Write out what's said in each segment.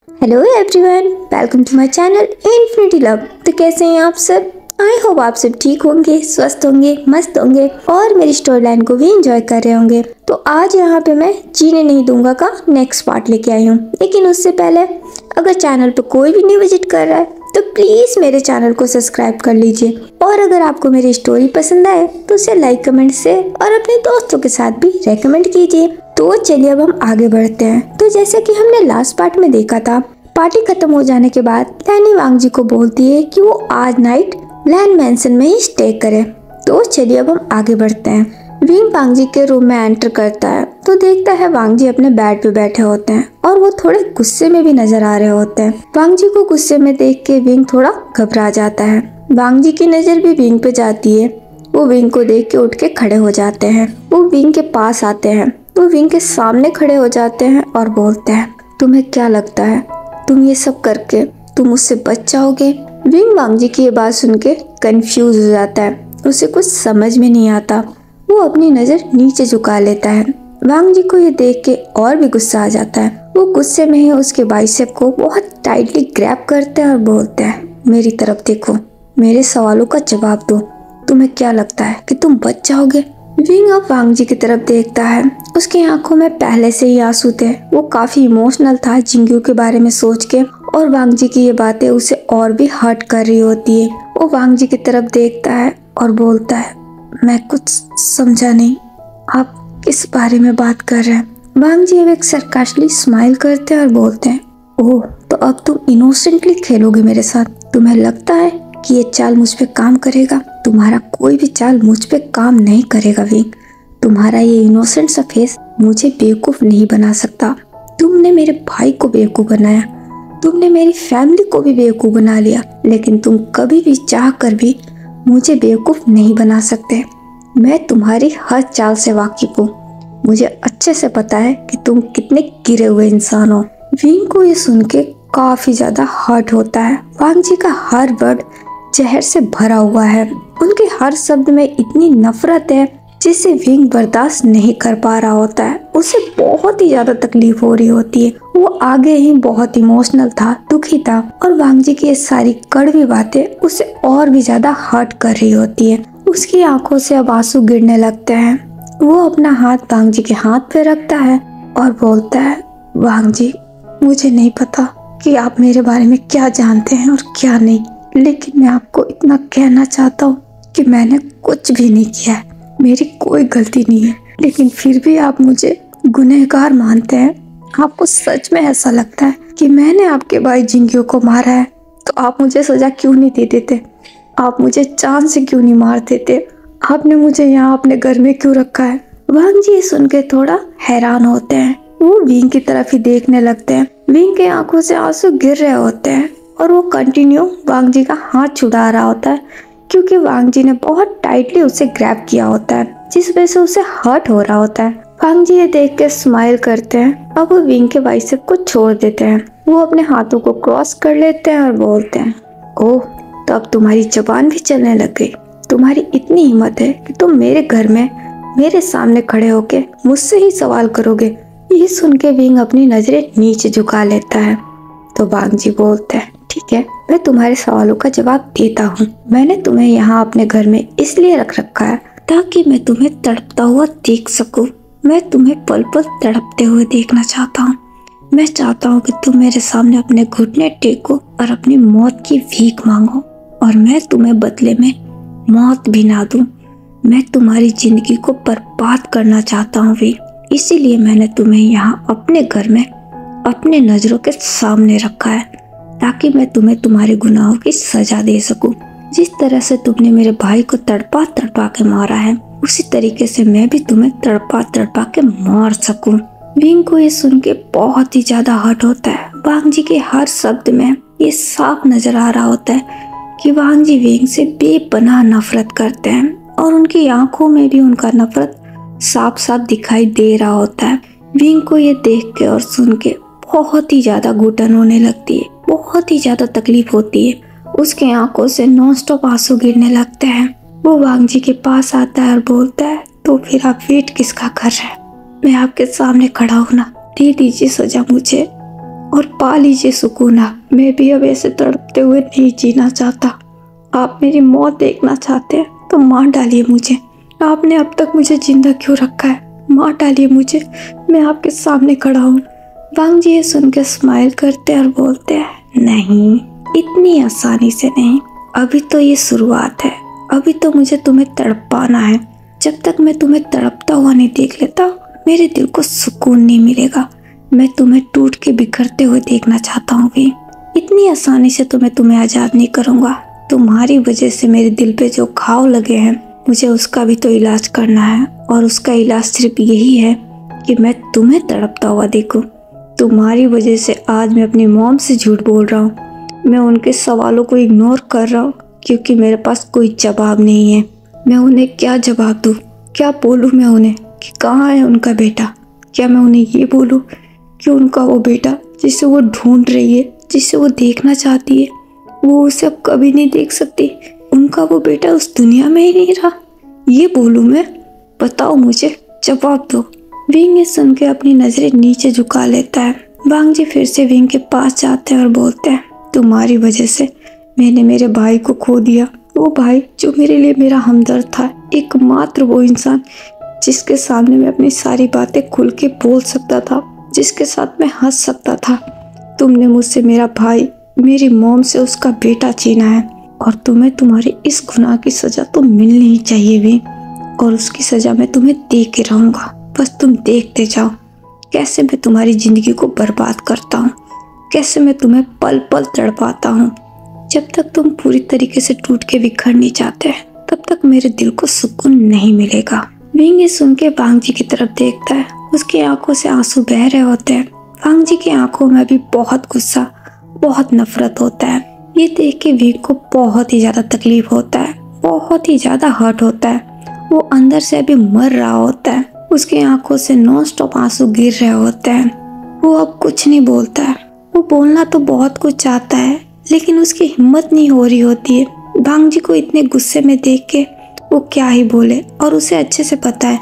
Hello everyone, welcome to my channel infinity love. तो कैसे हैं आप सब? आई होप आप सब ठीक होंगे, स्वस्थ होंगे, मस्त होंगे और मेरी स्टोरी लाइन को भी एंजॉय कर रहे होंगे। तो आज यहाँ पे मैं जीने नहीं दूंगा का नेक्स्ट पार्ट लेके आई हूँ। लेकिन उससे पहले अगर चैनल पे कोई भी न्यू विजिट कर रहा है तो प्लीज मेरे चैनल को सब्सक्राइब कर लीजिए। और अगर आपको मेरी स्टोरी पसंद आए तो उसे लाइक, कमेंट से और अपने दोस्तों के साथ भी रेकमेंड कीजिए। तो चलिए अब हम आगे बढ़ते हैं। तो जैसे कि हमने लास्ट पार्ट में देखा था, पार्टी खत्म हो जाने के बाद लैनी वांगजी को बोलती है कि वो आज नाइट लैन मैंसन में ही स्टे करे। तो चलिए अब हम आगे बढ़ते हैं। विंग वांगजी के रूम में एंटर करता है तो देखता है वांगजी अपने बेड पे बैठे होते हैं और वो थोड़े गुस्से में भी नजर आ रहे होते हैं। वांगजी को गुस्से में देख के विंग थोड़ा घबरा जाता है। वांगजी की नजर भी विंग पे जाती है। वो विंग को देख के उठ के खड़े हो जाते हैं। वो विंग के पास आते हैं। वो विंग के सामने खड़े हो जाते हैं और बोलते हैं, तुम्हें क्या लगता है तुम ये सब करके तुम उससे बच जाओगे? विंग वांगजी की ये बात सुन के कंफ्यूज हो जाता है। उसे कुछ समझ में नहीं आता। वो अपनी नजर नीचे झुका लेता है। वांगजी को ये देख के और भी गुस्सा आ जाता है। वो गुस्से में ही उसके बाइसेप को बहुत टाइटली ग्रैब करते हैं और बोलते हैं, मेरी तरफ देखो, मेरे सवालों का जवाब दो, तुम्हें क्या लगता है कि तुम बच जाओगे? विंग अब वांगजी की तरफ देखता है। उसकी आंखों में पहले से ही आंसू थे। वो काफी इमोशनल था जिंगू के बारे में सोच के और वांगजी की ये बातें उसे और भी हर्ट कर रही होती है। वो वांगजी की तरफ देखता है और बोलता है, मैं कुछ समझा नहीं, आप किस बारे में बात कर रहे हैं? वांगजी अब एक सरकास्टिकली स्माइल करते हैं और बोलते हैं, ओह तो अब तुम इनोसेंटली खेलोगे मेरे साथ? तुम्हें लगता है कि ये चाल मुझ पे काम करेगा? तुम्हारा कोई भी चाल मुझ पे काम नहीं करेगा विंग। तुम्हारा ये इनोसेंट सा फेस मुझे बेवकूफ नहीं बना सकता। तुमने मेरे भाई को बेवकूफ बनाया, तुमने मेरी फैमिली को भी बेवकूफ बना लिया, लेकिन तुम कभी भी चाह कर भी मुझे बेवकूफ नहीं बना सकते। मैं तुम्हारी हर चाल से वाकिफ हूँ। मुझे अच्छे से पता है कि तुम कितने गिरे हुए इंसान हो। विंग को ये सुन के काफी ज्यादा हर्ट होता है। वांगजी का हर वर्ड जहर से भरा हुआ है। उनके हर शब्द में इतनी नफरत है जिसे विंग बर्दाश्त नहीं कर पा रहा होता है। उसे बहुत ही ज्यादा तकलीफ हो रही होती है। वो आगे ही बहुत इमोशनल था, दुखी था और वांगजी की ये सारी कड़वी बातें उसे और भी ज्यादा हर्ट कर रही होती है। उसकी आंखों से अब आंसू गिरने लगते हैं। वो अपना हाथ वांगजी के हाथ पे रखता है और बोलता है, वांगजी मुझे नहीं पता कि आप मेरे बारे में क्या जानते हैं और क्या नहीं, लेकिन मैं आपको इतना कहना चाहता हूँ कि मैंने कुछ भी नहीं किया है, मेरी कोई गलती नहीं है, लेकिन फिर भी आप मुझे गुनहगार मानते हैं। आपको सच में ऐसा लगता है कि मैंने आपके भाई जिंगू को मारा है तो आप मुझे सजा क्यों नहीं दे देते? आप मुझे जान से क्यों नहीं मार देते? आपने मुझे यहाँ अपने घर में क्यों रखा है? वांगजी सुन के थोड़ा हैरान होते हैं। वो विंग की तरफ ही देखने लगते हैं। विंग के आंखों से आंसू गिर रहे होते हैं और वो कंटिन्यू वांगजी का हाथ छुड़ा रहा होता है क्योंकि वांगजी ने बहुत टाइटली उसे ग्रैब किया होता है, जिस वजह से उसे हर्ट हो रहा होता है। वांगजी ये देख के स्माइल करते हैं। अब वो विंग के बाइसेप को छोड़ देते हैं। वो अपने हाथों को क्रॉस कर लेते हैं और बोलते हैं, ओह तो अब तुम्हारी जुबान भी चलने लग गई। तुम्हारी इतनी हिम्मत है कि तुम मेरे घर में मेरे सामने खड़े होके मुझसे ही सवाल करोगे? ये सुन के विंग अपनी नजरें नीचे झुका लेता है। तो वांगजी बोलते हैं, ठीक है, मैं तुम्हारे सवालों का जवाब देता हूँ। मैंने तुम्हें यहाँ अपने घर में इसलिए रख रखा है ताकि मैं तुम्हें तड़पता हुआ देख सकूं। मैं तुम्हें पल पल तड़पते हुए देखना चाहता हूँ। मैं चाहता हूँ कि तुम मेरे सामने अपने घुटने टेको और अपनी मौत की भीख मांगो और मैं तुम्हें बदले में मौत भी ना दूं। मैं तुम्हारी जिंदगी को बर्बाद करना चाहता हूँ भी, इसीलिए मैंने तुम्हें यहाँ अपने घर में अपने नजरों के सामने रखा है ताकि मैं तुम्हें तुम्हारे गुनाहों की सजा दे सकूं। जिस तरह से तुमने मेरे भाई को तड़पा तड़पा के मारा है, उसी तरीके से मैं भी तुम्हें तड़पा तड़पा के मार सकूं। विंग को ये सुन के बहुत ही ज्यादा हर्ट होता है। वांगजी के हर शब्द में ये साफ नजर आ रहा होता है कि वांगजी विंग से बेपनाह नफरत करते हैं और उनकी आंखों में भी उनका नफरत साफ साफ दिखाई दे रहा होता है। विंग को ये देख के और सुन के बहुत ही ज्यादा घुटन होने लगती है, बहुत ही ज्यादा तकलीफ होती है। उसके आंखों से नॉन स्टॉप आंसू गिरने लगते हैं। वो वांगजी के पास आता है और बोलता है, तो फिर आप वेट किसका कर रहे हैं? मैं आपके सामने खड़ा हूं ना, दे दीजिए सजा मुझे और पा लीजिए सुकून। आप, मैं भी अब ऐसे तड़पते हुए नहीं जीना चाहता। आप मेरी मौत देखना चाहते हैं तो मार डालिए मुझे। आपने अब तक मुझे जिंदा क्यों रखा है? मार डालिए मुझे, मैं आपके सामने खड़ा हूँ। वांग जी ये सुन के स्माइल करते हैं और बोलते हैं, नहीं, इतनी आसानी से नहीं, अभी तो ये शुरुआत है। अभी तो मुझे तुम्हें तड़पाना है। जब तक मैं तुम्हें तड़पता हुआ नहीं देख लेता, मेरे दिल को सुकून नहीं मिलेगा। मैं तुम्हें टूट के बिखरते हुए देखना चाहता हूँ भी। इतनी आसानी से तो मैं तुम्हें आज़ाद नहीं करूँगा। तुम्हारी वजह से मेरे दिल पे जो घाव लगे हैं, मुझे उसका भी तो इलाज करना है। और उसका इलाज सिर्फ यही है कि मैं तुम्हें तड़पता हुआ देखूं। तुम्हारी वजह से आज मैं अपनी मॉम से झूठ बोल रहा हूँ। मैं उनके सवालों को इग्नोर कर रहा हूँ क्योंकि मेरे पास कोई जवाब नहीं है। मैं उन्हें क्या जवाब दूँ? क्या बोलूँ मैं उन्हें कि कहाँ है उनका बेटा? क्या मैं उन्हें ये बोलूँ कि उनका वो बेटा जिसे वो ढूंढ रही है, जिसे वो देखना चाहती है, वो उसे अब कभी नहीं देख सकती? उनका वो बेटा उस दुनिया में ही नहीं रहा, ये बोलूँ मैं? बताओ मुझे, जवाब दो। विंग ये सुन के अपनी नजरें नीचे झुका लेता है। वांग जी फिर से विंग के पास जाते हैं और बोलते हैं, तुम्हारी वजह से मैंने मेरे भाई को खो दिया। वो भाई जो मेरे लिए मेरा हमदर्द था, एकमात्र वो इंसान जिसके सामने मैं अपनी सारी बातें खुल के बोल सकता था, जिसके साथ मैं हंस सकता था। तुमने मुझसे मेरा भाई, मेरी मॉम से उसका बेटा छीना है और तुम्हें तुम्हारे इस गुनाह की सजा तो मिलनी ही चाहिए भी। और उसकी सजा मैं तुम्हें दे के रहूंगा। बस तुम देखते जाओ कैसे मैं तुम्हारी जिंदगी को बर्बाद करता हूँ, कैसे मैं तुम्हें पल पल तड़पाता हूँ। जब तक तुम पूरी तरीके से टूट के बिखर नहीं जाते, तब तक मेरे दिल को सुकून नहीं मिलेगा। विंग ये सुन के वांग जी की तरफ देखता है। उसकी आंखों से आंसू बह रहे होते हैं। वांग जी की आंखों में भी बहुत गुस्सा, बहुत नफरत होता है। ये देख के विंग को बहुत ही ज्यादा तकलीफ होता है, बहुत ही ज्यादा हर्ट होता है। वो अंदर से अभी मर रहा होता है। उसकी आंखों से नॉन स्टॉप आंसू गिर रहे होते हैं। वो अब कुछ नहीं बोलता है। वो बोलना तो बहुत कुछ चाहता है, लेकिन उसकी हिम्मत नहीं हो रही होती है। वांग जी को इतने गुस्से में देख के वो क्या ही बोले। और उसे अच्छे से पता है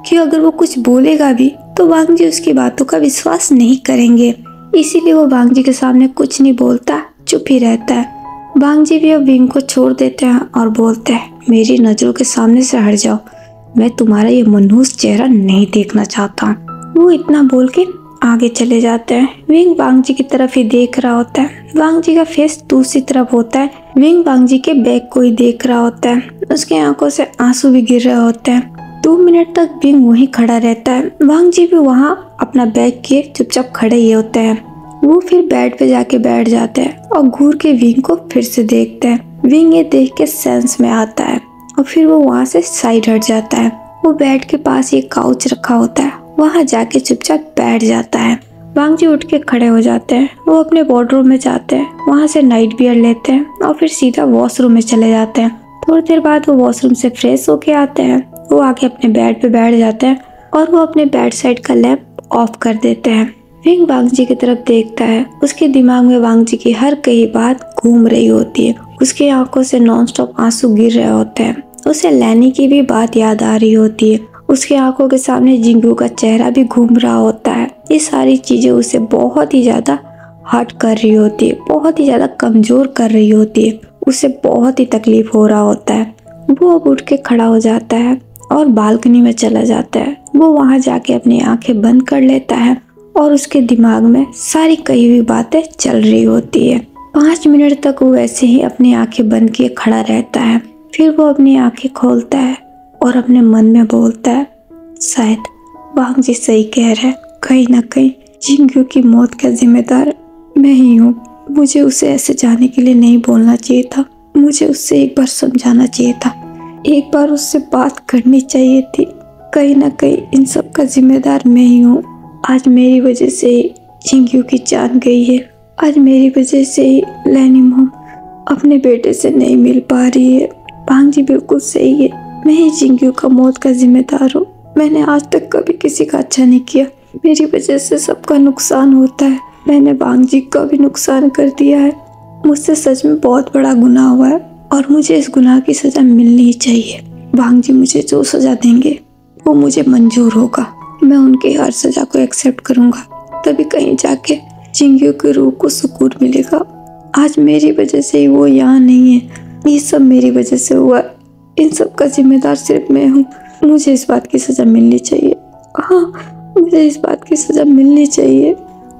कि अगर वो कुछ बोलेगा भी तो वांग जी उसकी बातों का विश्वास नहीं करेंगे। इसीलिए वो वांग जी के सामने कुछ नहीं बोलता, चुप ही रहता है। वांग जी भी अब विंग को छोड़ देते हैं और बोलते हैं, मेरी नजरों के सामने से हट जाओ, मैं तुम्हारा ये मनहूस चेहरा नहीं देखना चाहता। वो इतना बोल के आगे चले जाते हैं। विंग वांग जी की तरफ ही देख रहा होता है। वांग जी का फेस दूसरी तरफ होता है। विंग वांग जी के बैग को ही देख रहा होता है। उसकी आंखों से आंसू भी गिर रहे होते हैं। 2 मिनट तक विंग वहीं खड़ा रहता है। वांग जी भी वहाँ अपना बैग किए चुपचाप खड़े ही होते हैं। वो फिर बेड पे जाके बैठ जाते हैं और घूर के विंग को फिर से देखते हैं। विंग ये देख के सेंस में आता है और फिर वो वहाँ से साइड हट जाता है। वो बेड के पास एक काउच रखा होता है, वहाँ जाके चुपचाप बैठ जाता है। वांग जी उठ के खड़े हो जाते हैं। वो अपने वार्डरोब में जाते हैं, वहाँ से नाइट वियर लेते हैं और फिर सीधा वॉशरूम में चले जाते हैं। थोड़ी देर बाद वो वॉशरूम से फ्रेश होके आते हैं। वो आके अपने बेड पे बैठ जाते हैं और वो अपने बेड साइड का लैंप ऑफ कर देते हैं। विंग वांग जी की तरफ देखता है। उसके दिमाग में वांग जी की हर कई बात घूम रही होती है। उसकी आंखों से नॉनस्टॉप आंसू गिर रहे होते हैं। उसे लैनी की भी बात याद आ रही होती है। उसकी आंखों के सामने जिंगू का चेहरा भी घूम रहा होता है। ये सारी चीजें उसे बहुत ही ज्यादा हर्ट कर रही होती है, बहुत ही ज्यादा कमजोर कर रही होती है। उसे बहुत ही तकलीफ हो रहा होता है। वो अब उठ के खड़ा हो जाता है और बालकनी में चला जाता है। वो वहाँ जाके अपनी आंखें बंद कर लेता है और उसके दिमाग में सारी कही हुई बातें चल रही होती है। 5 मिनट तक वो ऐसे ही अपनी आंखें बंद किए खड़ा रहता है। फिर वो अपनी आंखें खोलता है और अपने मन में बोलता है, शायद वांग जी सही कह रहे हैं, कहीं ना कहीं जिंगू की मौत का जिम्मेदार मैं ही हूँ। मुझे उसे ऐसे जाने के लिए नहीं बोलना चाहिए था। मुझे उससे एक बार समझाना चाहिए था, एक बार उससे बात करनी चाहिए थी। कहीं ना कहीं इन सब का जिम्मेदार मैं ही हूँ। आज मेरी वजह से ही जिंगू की जान गई है। आज मेरी वजह से ही लैनी मॉम अपने बेटे से नहीं मिल पा रही है। वांग जी बिल्कुल सही है, मैं ही जिंगू का मौत का जिम्मेदार हूँ। मैंने आज तक कभी किसी का अच्छा नहीं किया। मेरी वजह से सबका नुकसान होता है। मैंने वांग जी का भी नुकसान कर दिया है। मुझसे सच में बहुत बड़ा गुनाह हुआ है और मुझे इस गुनाह की सजा मिलनी ही चाहिए। वांग जी मुझे जो सजा देंगे वो मुझे मंजूर होगा। मैं उनकी हर सजा को एक्सेप्ट करूंगा, तभी कहीं जाके चिंकियों की रूह को सुकून मिलेगा। आज मेरी वजह से ही वो यहाँ नहीं है। ये सब मेरी वजह से हुआ। इन सब का जिम्मेदार सिर्फ मैं हूँ। मुझे इस बात की सज़ा मिलनी चाहिए। हाँ, मुझे इस बात की सज़ा मिलनी चाहिए।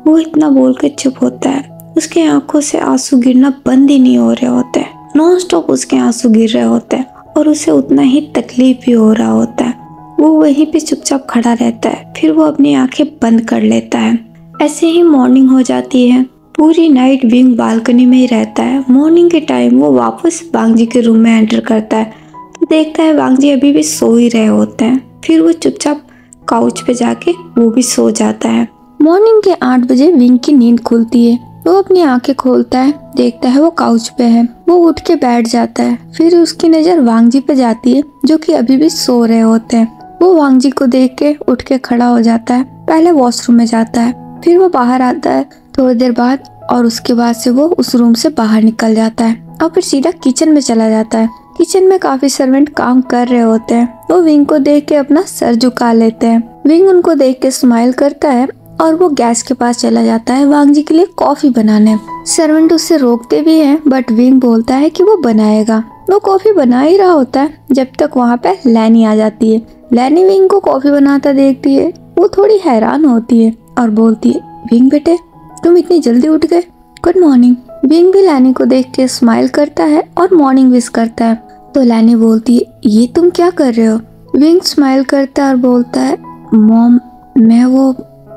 वो इतना बोलकर चुप होता है। उसके आंखों से आंसू गिरना बंद ही नहीं हो रहे होते हैं। नॉन स्टॉप उसके आंसू गिर रहे होते हैं और उसे उतना ही तकलीफ भी हो रहा होता है। वो वहीं पे चुपचाप खड़ा रहता है। फिर वो अपनी आंखें बंद कर लेता है। ऐसे ही मॉर्निंग हो जाती है। पूरी नाइट विंग बालकनी में ही रहता है। मॉर्निंग के टाइम वो वापस वांगजी के रूम में एंटर करता है तो देखता है वांगजी अभी भी सो ही रहे होते हैं। फिर वो चुपचाप काउच पे जाके वो भी सो जाता है। मॉर्निंग के 8 बजे विंग की नींद खुलती है। वो अपनी आंखें खोलता है, देखता है वो काउच पे है। वो उठ के बैठ जाता है। फिर उसकी नजर वांगजी पे जाती है जो कि अभी भी सो रहे होते हैं। वो वांगजी को देख के उठ के खड़ा हो जाता है। पहले वॉशरूम में जाता है, फिर वो बाहर आता है थोड़ी देर बाद और उसके बाद से वो उस रूम से बाहर निकल जाता है और फिर सीधा किचन में चला जाता है। किचन में काफी सर्वेंट काम कर रहे होते हैं। वो विंग को देख के अपना सर झुका लेते हैं। विंग उनको देख के स्माइल करता है और वो गैस के पास चला जाता है वांगजी के लिए कॉफी बनाने। सर्वेंट उससे रोकते भी हैं बट विंग बोलता है कि वो बनाएगा। वो कॉफी बना ही रहा होता है जब तक वहाँ पे लैनी आ जाती है। लैनी विंग को कॉफी बनाता देखती है। वो थोड़ी हैरान होती है और बोलती है, विंग बेटे तुम इतनी जल्दी उठ गए, गुड मॉर्निंग। विंग भी लैनी को देख के स्माइल करता है और मॉर्निंग विश करता है। तो लैनी बोलती है, ये तुम क्या कर रहे हो? विंग स्माइल करता है और बोलता है, मॉम मैं वो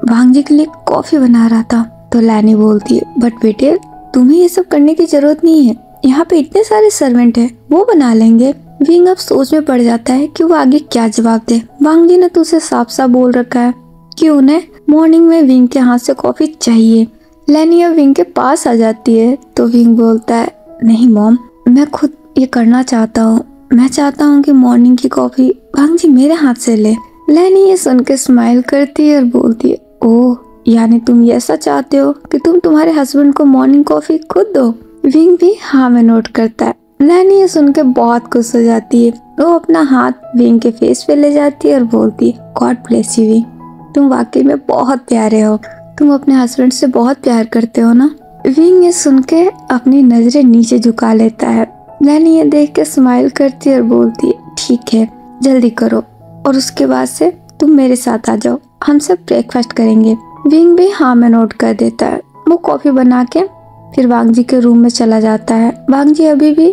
वांगजी के लिए कॉफी बना रहा था। तो लैनी बोलती है, बट बेटे तुम्हें ये सब करने की जरूरत नहीं है, यहाँ पे इतने सारे सर्वेंट हैं, वो बना लेंगे। विंग अब सोच में पड़ जाता है कि वो आगे क्या जवाब दे। वांगजी ने तो उसे साफ साफ बोल रखा है कि उन्हें मॉर्निंग में विंग के हाथ से कॉफी चाहिए। लैनी अब विंग के पास आ जाती है तो विंग बोलता है, नहीं मॉम मैं खुद ये करना चाहता हूँ। मैं चाहता हूँ कि मॉर्निंग की कॉफी वांगजी मेरे हाथ से ले। लैनी ये सुन के स्माइल करती है और बोलती है, ओह यानी तुम ये ऐसा चाहते हो कि तुम तुम्हारे हस्बैंड को मॉर्निंग कॉफी खुद दो? विंग भी हाँ में नोट करता है। लैनी ये सुन के बहुत खुश हो जाती है। वो अपना हाथ विंग के फेस पे ले जाती है और बोलती है, गॉड ब्लेस यू विंग, तुम वाकई में बहुत प्यारे हो। तुम अपने हस्बैंड से बहुत प्यार करते हो ना? विंग ये सुन के अपनी नजरें नीचे झुका लेता है। लैनी ये देख के स्माइल करती है और बोलती है, ठीक है जल्दी करो और उसके बाद से तुम मेरे साथ आ जाओ, हम सब ब्रेकफास्ट करेंगे। विंग भी हाँ में नोट कर देता है। वो कॉफी बना के फिर वांगजी के रूम में चला जाता है। वांगजी अभी भी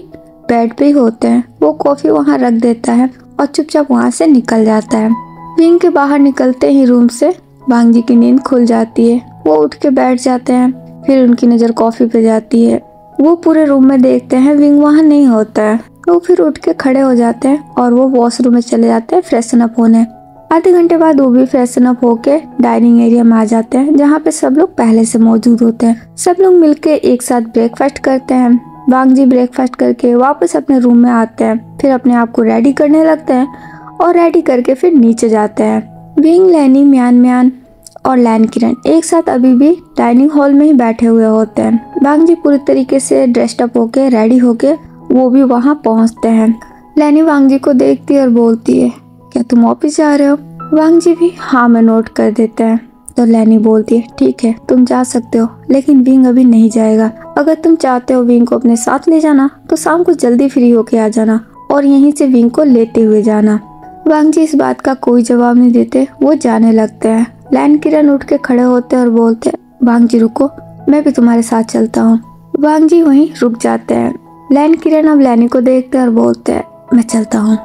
बेड पे ही होते हैं। वो कॉफी वहाँ रख देता है और चुपचाप वहाँ से निकल जाता है। विंग के बाहर निकलते ही रूम से वांगजी की नींद खुल जाती है। वो उठ के बैठ जाते हैं। फिर उनकी नज़र कॉफी पे जाती है। वो पूरे रूम में देखते हैं, विंग वहाँ नहीं होता है। वो फिर उठ के खड़े हो जाते हैं और वो वॉशरूम में चले जाते हैं फ्रेशन अप होने। आधे घंटे बाद वो भी फ्रेशन अप होके डाइनिंग एरिया में आ जाते हैं जहाँ पे सब लोग पहले से मौजूद होते हैं। सब लोग मिलके एक साथ ब्रेकफास्ट करते हैं। वांगजी ब्रेकफास्ट करके वापस अपने रूम में आते हैं। फिर अपने आप को रेडी करने लगते हैं और रेडी करके फिर नीचे जाते हैं। विंग, लैनी, म्यान म्यान और लैन किरण एक साथ अभी भी डाइनिंग हॉल में ही बैठे हुए होते हैं। वांगजी पूरी तरीके से ड्रेस्ड अप होके रेडी होके वो भी वहाँ पहुँचते हैं। लैनी वांगजी को देखती है और बोलती है, क्या तुम ऑफिस जा रहे हो? वांगजी भी हाँ में नोट कर देते हैं। तो लैनी बोलती है, ठीक है तुम जा सकते हो, लेकिन विंग अभी नहीं जाएगा। अगर तुम चाहते हो विंग को अपने साथ ले जाना तो शाम को जल्दी फ्री होके आ जाना और यहीं से विंग को लेते हुए जाना। वांगजी इस बात का कोई जवाब नहीं देते, वो जाने लगते हैं। लैन किरण उठ के खड़े होते और बोलते हैं, वांगजी रुको, मैं भी तुम्हारे साथ चलता हूँ। वांगजी वहीं रुक जाते हैं। लैन किरण अब लैनी को देखते और बोलते हैं, मैं चलता हूँ।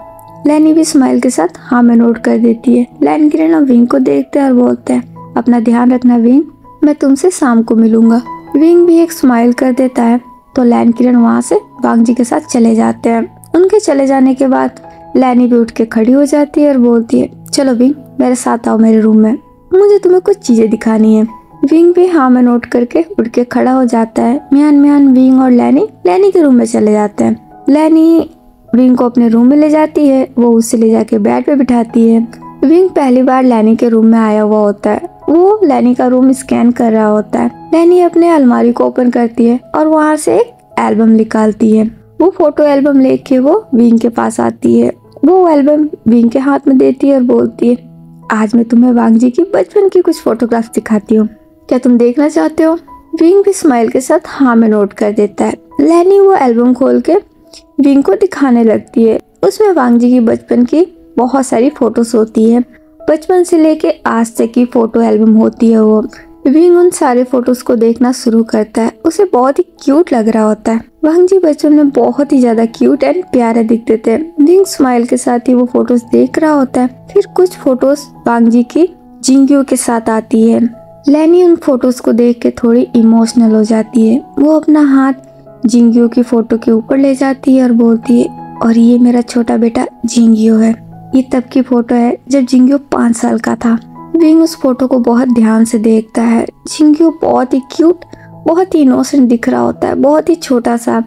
लैनी भी स्माइल के साथ हाँ में नोट कर देती है। लैन किरण अब विंग को देखते और बोलते हैं, अपना ध्यान रखना विंग, मैं तुमसे शाम को मिलूंगा। विंग भी एक स्माइल कर देता है। तो लैन किरण वहाँ से वांगजी के साथ चले जाते हैं। उनके चले जाने के बाद लैनी भी उठ के खड़ी हो जाती है और बोलती है, चलो विंग मेरे साथ आओ मेरे रूम में, मुझे तुम्हें कुछ चीजें दिखानी है। विंग भी हाँ में नोट करके उठ के खड़ा हो जाता है। म्यान म्यान, विंग और लैनी के रूम में चले जाते हैं। लैनी विंग को अपने रूम में ले जाती है। वो उसे ले जाके बेड पे बिठाती है। विंग पहली बार लैनी के रूम में आया हुआ होता है। वो लैनी का रूम स्कैन कर रहा होता है। लैनी अपने अलमारी को ओपन करती है और वहाँ से एक एल्बम निकालती है। वो फोटो एल्बम लेके वो विंग के पास आती है। वो एल्बम विंग के हाथ में देती है और बोलती है, आज मैं तुम्हें वांगजी की बचपन की कुछ फोटोग्राफ्स दिखाती हूँ, क्या तुम देखना चाहते हो? विंग भी स्माइल के साथ हाँ में नोट कर देता है। लैनी वो एल्बम खोल के विंग को दिखाने लगती है। उसमें वांग जी की बचपन की बहुत सारी फोटोज होती है, बचपन से लेके आज तक की फोटो एल्बम होती है। वो विंग उन सारे फोटोज को देखना शुरू करता है। उसे बहुत ही क्यूट लग रहा होता है। वांग जी बचपन में बहुत ही ज्यादा क्यूट एंड प्यारे दिखते थे। विंग स्माइल के साथ ही वो फोटोज देख रहा होता है। फिर कुछ फोटोज वांग जी की जिंग्यो के साथ आती है। लैनी उन फोटोज को देख के थोड़ी इमोशनल हो जाती है। वो अपना हाथ जिंग्यो की फोटो के ऊपर ले जाती है और बोलती है, और ये मेरा छोटा बेटा जिंग्यो है। ये तब की फोटो है जब जिंग्यो 5 साल का था। विंग उस फोटो को बहुत ध्यान से देखता है। जिंग्यो बहुत ही क्यूट, बहुत ही इनोसेंट दिख रहा होता है, बहुत ही छोटा सा।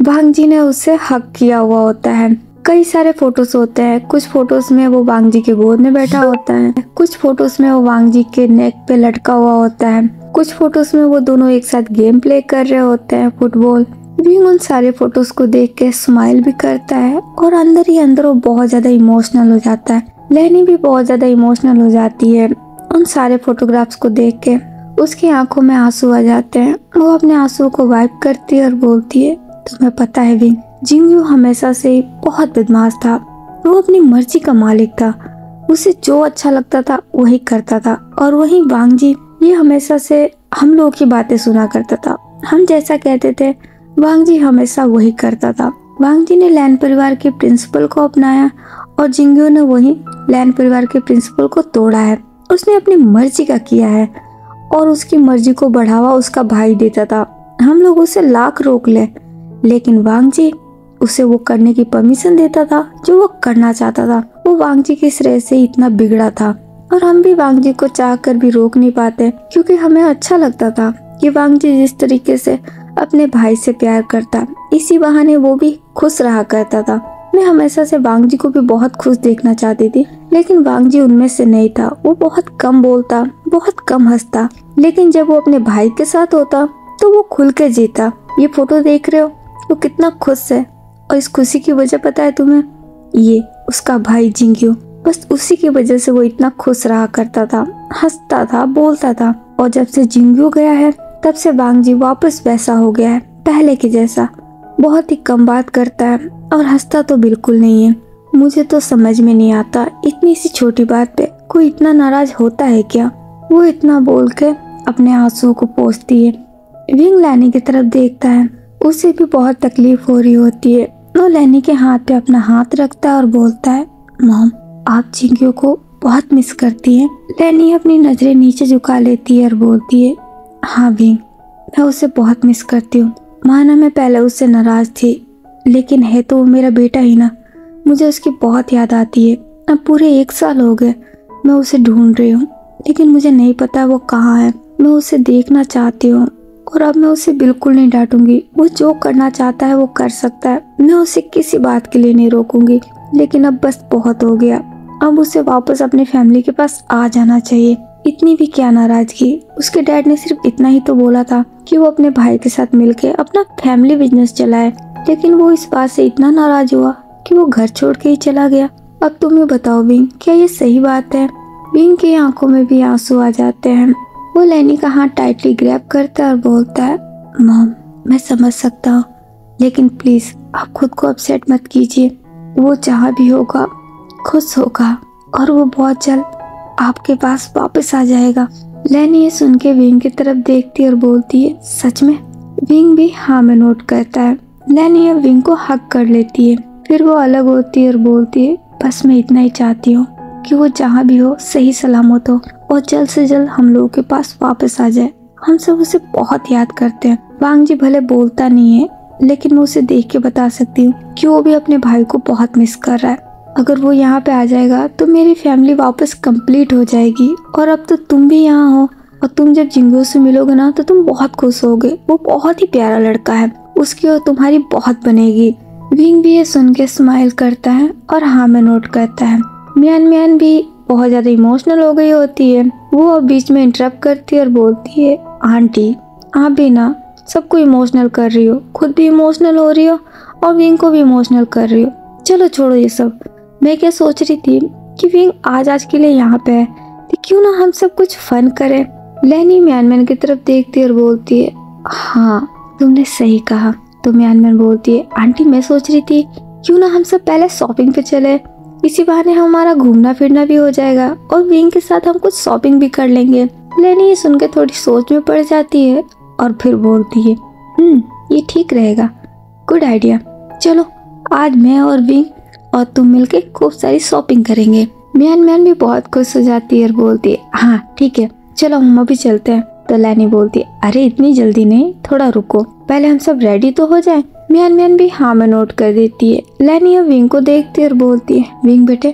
वांग जी ने उसे हक किया हुआ होता है। कई सारे फोटोज होते हैं। कुछ फोटोज में वो वांग जी के गोद में बैठा होता है, कुछ फोटोज में वो वांग जी के नेक पे लटका हुआ होता है, कुछ फोटोज में वो दोनों एक साथ गेम प्ले कर रहे होते हैं, फुटबॉल। विंग उन सारे फोटोज को देख के स्माइल भी करता है और अंदर ही अंदर वो बहुत ज्यादा इमोशनल हो जाता है। लैनी भी बहुत ज्यादा इमोशनल हो जाती है उन सारे फोटोग्राफ्स को देख के। उसकी आंखों में आंसू आ जाते हैं। वो अपने आंसू को वाइप करती है और बोलती है, तुम्हें पता है विंग, जिंग्यो हमेशा से बहुत बदमाश था। वो अपनी मर्जी का मालिक था। उसे जो अच्छा लगता था वही करता था। और वही वांग जी, ये हमेशा से हम लोग की बातें सुना करता था। हम जैसा कहते थे वांग जी हमेशा वही करता था। वांग जी ने लैन परिवार के प्रिंसिपल को अपनाया और जिंग्यो ने वही लैन परिवार के प्रिंसिपल को तोड़ा है। उसने अपनी मर्जी का किया है और उसकी मर्जी को बढ़ावा उसका भाई देता था। हम लोग उसे लाख रोक ले, लेकिन वांग जी उसे वो करने की परमिशन देता था जो वो करना चाहता था। वो वांग जी की श्रेय से इतना बिगड़ा था और हम भी वांग जी को चाह कर भी रोक नहीं पाते, क्योंकि हमें अच्छा लगता था कि वांग जी जिस तरीके से अपने भाई से प्यार करता, इसी बहाने वो भी खुश रहा करता था। मैं हमेशा से वांग जी को भी बहुत खुश देखना चाहती थी, लेकिन वांग जी उनमें से नहीं था। वो बहुत कम बोलता, बहुत कम हंसता, लेकिन जब वो अपने भाई के साथ होता तो वो खुल के जीता। ये फोटो देख रहे हो, वो कितना खुश है, और इस खुशी की वजह पता है तुम्हें? ये उसका भाई जिंग्यो। बस उसी की वजह से वो इतना खुश रहा करता था, हंसता था, बोलता था। और जब से जिंग्यो गया है तब से वांग जी वापस वैसा हो गया है, पहले के जैसा। बहुत ही कम बात करता है और हंसता तो बिल्कुल नहीं है। मुझे तो समझ में नहीं आता, इतनी सी छोटी बात पे कोई इतना नाराज होता है क्या? वो इतना बोल के अपने आंसू को पोंछती है। विंग लैनी की तरफ देखता है। उसे भी बहुत तकलीफ हो रही होती है। वो लैनी के हाथ पे अपना हाथ रखता है और बोलता है, मॉम, आप जिंग्यो को बहुत मिस करती हैं। लैनी अपनी नजरें नीचे झुका लेती है और बोलती है, हाँ विंग, मैं उसे बहुत मिस करती हूँ। माना मैं पहले उससे नाराज थी, लेकिन है तो वो मेरा बेटा ही ना। मुझे उसकी बहुत याद आती है। अब पूरे 1 साल हो गए मैं उसे ढूंढ रही हूँ, लेकिन मुझे नहीं पता वो कहाँ है। मैं उसे देखना चाहती हूँ और अब मैं उसे बिल्कुल नहीं डांटूंगी। वो जो करना चाहता है वो कर सकता है। मैं उसे किसी बात के लिए नहीं रोकूंगी, लेकिन अब बस बहुत हो गया। अब उसे वापस अपनी फैमिली के पास आ जाना चाहिए। इतनी भी क्या नाराजगी। उसके डैड ने सिर्फ इतना ही तो बोला था कि वो अपने भाई के साथ मिलके अपना फैमिली बिजनेस चलाए, लेकिन वो इस बात से इतना नाराज हुआ कि वो घर छोड़ के ही चला गया। अब तुम ही बताओ विंग, क्या ये सही बात है? विंग की आंखों में भी आंसू आ जाते हैं। वो लैनी का हाथ टाइटली ग्रैब करता है और बोलता है, मॉम, मैं समझ सकता हूँ, लेकिन प्लीज आप खुद को अपसेट मत कीजिए। वो जहाँ भी होगा खुश होगा और वो बहुत जल्द आपके पास वापस आ जाएगा। लैनी ये सुन के विंग की तरफ देखती है और बोलती है, सच में? विंग भी हाँ में नोट करता है। लैनी अब विंग को हक कर लेती है। फिर वो अलग होती है और बोलती है, बस मैं इतना ही चाहती हूँ कि वो जहाँ भी हो सही सलामत हो और जल्द से जल्द हम लोगों के पास वापस आ जाए। हम सब उसे बहुत याद करते हैं। वांग जी भले बोलता नहीं है, लेकिन मैं उसे देख के बता सकती हूँ कि वो भी अपने भाई को बहुत मिस कर रहा है। अगर वो यहाँ पे आ जाएगा तो मेरी फैमिली वापस कंप्लीट हो जाएगी। और अब तो तुम भी यहाँ हो, और तुम जब जिंग्यो से मिलोगे ना तो तुम बहुत खुश होगे। वो बहुत ही प्यारा लड़का है, उसकी और तुम्हारी बहुत बनेगी। विंग भी ये सुन के स्माइल करता है और हाँ में नोट करता है। मियान भी बहुत ज्यादा इमोशनल हो गई होती है। वो अब बीच में इंटरप्ट करती है और बोलती है, आंटी, आप भी ना सबको इमोशनल कर रही हो, खुद भी इमोशनल हो रही हो और विंग को भी इमोशनल कर रही हो। चलो छोड़ो ये सब। मैं क्या सोच रही थी कि विंग आज के लिए यहाँ पे है, तो क्यों ना हम सब कुछ फन करें। लैनी म्यानमैन की तरफ देखती है और बोलती है, हाँ तुमने सही कहा। तो म्यानमैन बोलती है, आंटी मैं सोच रही थी क्यों ना हम सब पहले शॉपिंग पे चले, इसी बहाने हमारा घूमना फिरना भी हो जाएगा और विंग के साथ हम कुछ शॉपिंग भी कर लेंगे। लैनी ये सुनकर थोड़ी सोच में पड़ जाती है और फिर बोलती है, ये ठीक रहेगा, गुड आइडिया। चलो आज मैं और विंग और तुम मिलके खूब सारी शॉपिंग करेंगे। म्यानमैन भी बहुत खुश हो जाती है और बोलती है, हाँ ठीक है चलो हम अभी चलते हैं। तो लैनी बोलती है, अरे इतनी जल्दी नहीं, थोड़ा रुको, पहले हम सब रेडी तो हो जाएं। म्यानमैन भी हाँ में नोट कर देती है। लैनी अब विंग को देखती है और बोलती है, विंग बेटे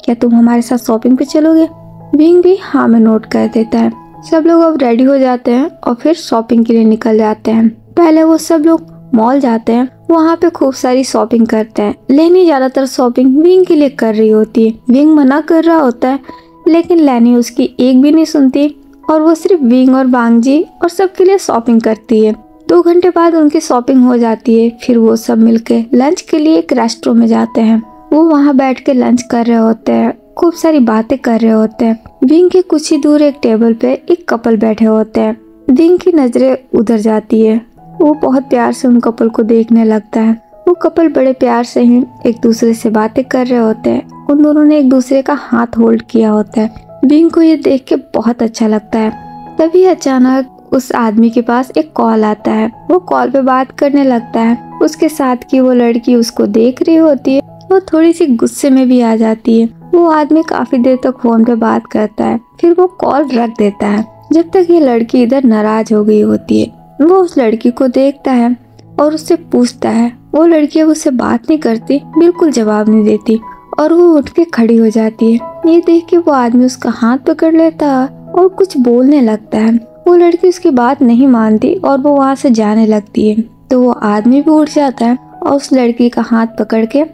क्या तुम हमारे साथ शॉपिंग पे चलोगे? विंग भी हाँ में नोट कर देता है। सब लोग अब रेडी हो जाते हैं और फिर शॉपिंग के लिए निकल जाते हैं। पहले वो सब लोग मॉल जाते हैं, वहाँ पे खूब सारी शॉपिंग करते हैं। लैनी ज्यादातर शॉपिंग विंग के लिए कर रही होती है। विंग मना कर रहा होता है लेकिन लैनी उसकी एक भी नहीं सुनती और वो सिर्फ विंग और वांगजी और सबके लिए शॉपिंग करती है। 2 घंटे बाद उनकी शॉपिंग हो जाती है। फिर वो सब मिलके लंच के लिए एक रेस्टोरेंट में जाते हैं। वो वहाँ बैठ के लंच कर रहे होते हैं, खूब सारी बातें कर रहे होते हैं। विंग के कुछ ही दूर एक टेबल पे एक कपल बैठे होते हैं। विंग की नजरें उधर जाती है, वो बहुत प्यार से उन कपल को देखने लगता है। वो कपल बड़े प्यार से ही एक दूसरे से बातें कर रहे होते हैं। उन दोनों ने एक दूसरे का हाथ होल्ड किया होता है। विंग को ये देख के बहुत अच्छा लगता है। तभी अचानक उस आदमी के पास एक कॉल आता है। वो कॉल पे बात करने लगता है। उसके साथ की वो लड़की उसको देख रही होती है। वो थोड़ी सी गुस्से में भी आ जाती है। वो आदमी काफी देर तक फोन पे बात करता है, फिर वो कॉल रख देता है जब तक ये लड़की इधर नाराज हो गई होती है। वो उस लड़की को देखता है और उससे पूछता है। वो लड़की अब उससे बात नहीं करती, बिल्कुल जवाब नहीं देती और वो उठ के खड़ी हो जाती है। ये देख के वो आदमी उसका हाथ पकड़ लेता है और कुछ बोलने लगता है। वो लड़की उसकी बात नहीं मानती और वो वहाँ से जाने लगती है। तो वो आदमी भी उठ जाता है और उस लड़की का हाथ पकड़ के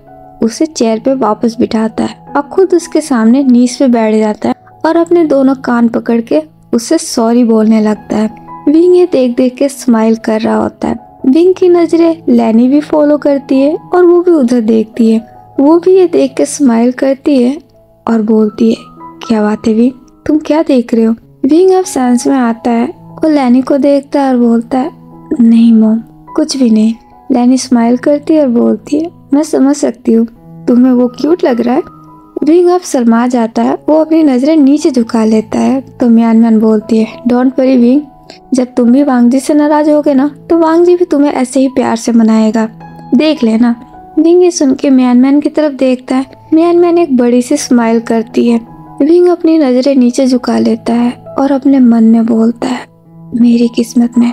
उसे चेयर पे वापस बिठाता है और खुद उसके सामने नीच पे बैठ जाता है और अपने दोनों कान पकड़ के उससे सॉरी बोलने लगता है। विंग ये देख देख के स्माइल कर रहा होता है। विंग की नजरें लैनी भी फॉलो करती है और वो भी उधर देखती है। वो भी ये देख के स्माइल करती है और बोलती है, क्या बात है विंग, तुम क्या देख रहे हो? विंग अब सेंस में आता है। वो लैनी को देखता है और बोलता है, नहीं मॉम कुछ भी नहीं। लैनी स्माइल करती है और बोलती है, मैं समझ सकती हूँ, तुम्हें वो क्यूट लग रहा है। विंग अब शर्मा जाता है। वो अपनी नजरें नीचे झुका लेता है। तो म्यानमैन बोलती है, डोंट वरी विंग, जब तुम भी वांगजी से नाराज होगे ना तो वांगजी भी तुम्हें ऐसे ही प्यार से मनाएगा, देख लेना। विंग ये सुन के म्यानमैन की तरफ देखता है। म्यानमैन एक बड़ी सी स्माइल करती है। विंग अपनी नजरें नीचे झुका लेता है और अपने मन में बोलता है, मेरी किस्मत में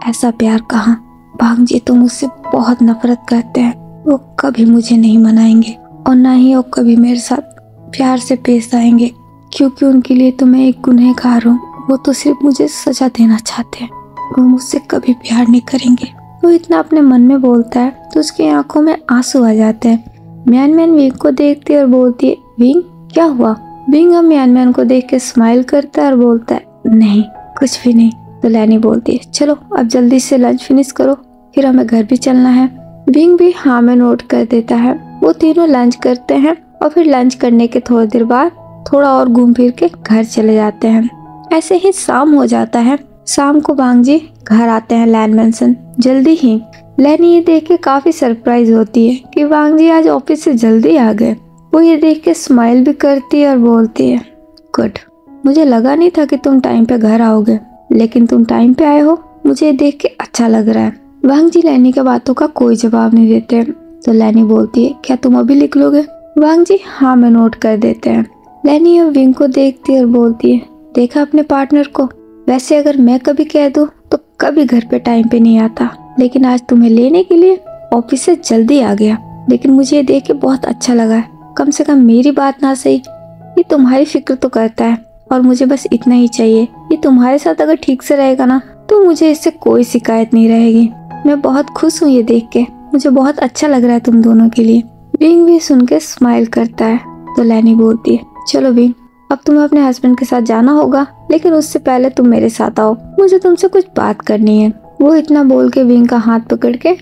ऐसा प्यार कहाँ। वांगजी तो मुझसे बहुत नफरत करते हैं, वो कभी मुझे नहीं मनाएंगे और ना ही वो कभी मेरे साथ प्यार से पेश आएंगे, क्योंकि उनके लिए तो मैं एक गुनहगार हूँ। वो तो सिर्फ मुझे सजा देना चाहते हैं, वो मुझसे कभी प्यार नहीं करेंगे। वो इतना अपने मन में बोलता है तो उसकी आंखों में आंसू आ जाते हैं। म्यानमैन विंग को देखती है और बोलती है, विंग क्या हुआ? विंग अब म्यानमैन को देख के स्माइल करता है और बोलता है, नहीं कुछ भी नहीं। तो लैनी बोलती है, चलो अब जल्दी से लंच फिनिश करो, फिर हमें घर भी चलना है। विंग भी हाँ में नोट कर देता है। वो तीनों लंच करते हैं और फिर लंच करने के थोड़ी देर बाद थोड़ा और घूम फिर के घर चले जाते हैं। ऐसे ही शाम हो जाता है। शाम को वांगजी घर आते हैं लैन मेंशन जल्दी ही। लैनी ये देख के काफी सरप्राइज होती है कि वांगजी आज ऑफिस से जल्दी आ गए। वो ये देख के स्माइल भी करती है और बोलती है, गुड, मुझे लगा नहीं था कि तुम टाइम पे घर आओगे, लेकिन तुम टाइम पे आए हो, मुझे देख के अच्छा लग रहा है। वांगजी लैनी के बातों का कोई जवाब नहीं देते। तो लैनी बोलती है, क्या तुम अभी लिख लोगे? वांगजी हाँ में नोट कर देते हैं। लैनी अब विंग को देखती है और बोलती है, देखा अपने पार्टनर को, वैसे अगर मैं कभी कह दूं तो कभी घर पे टाइम पे नहीं आता, लेकिन आज तुम्हें लेने के लिए ऑफिस से जल्दी आ गया। लेकिन मुझे ये देख के बहुत अच्छा लगा है, कम से कम मेरी बात ना सही, ये तुम्हारी फिक्र तो करता है और मुझे बस इतना ही चाहिए। ये तुम्हारे साथ अगर ठीक से रहेगा ना तो मुझे इससे कोई शिकायत नहीं रहेगी। मैं बहुत खुश हूँ ये देख के, मुझे बहुत अच्छा लग रहा है तुम दोनों के लिए। विंग भी सुन के स्माइल करता है। तो लैनी बोलती है, चलो विंग, अब तुम्हें अपने हस्बैंड के साथ जाना होगा, लेकिन उससे पहले तुम मेरे साथ आओ, मुझे तुमसे कुछ बात करनी है। वो इतना बोल के विंग का हाथ पकड़ के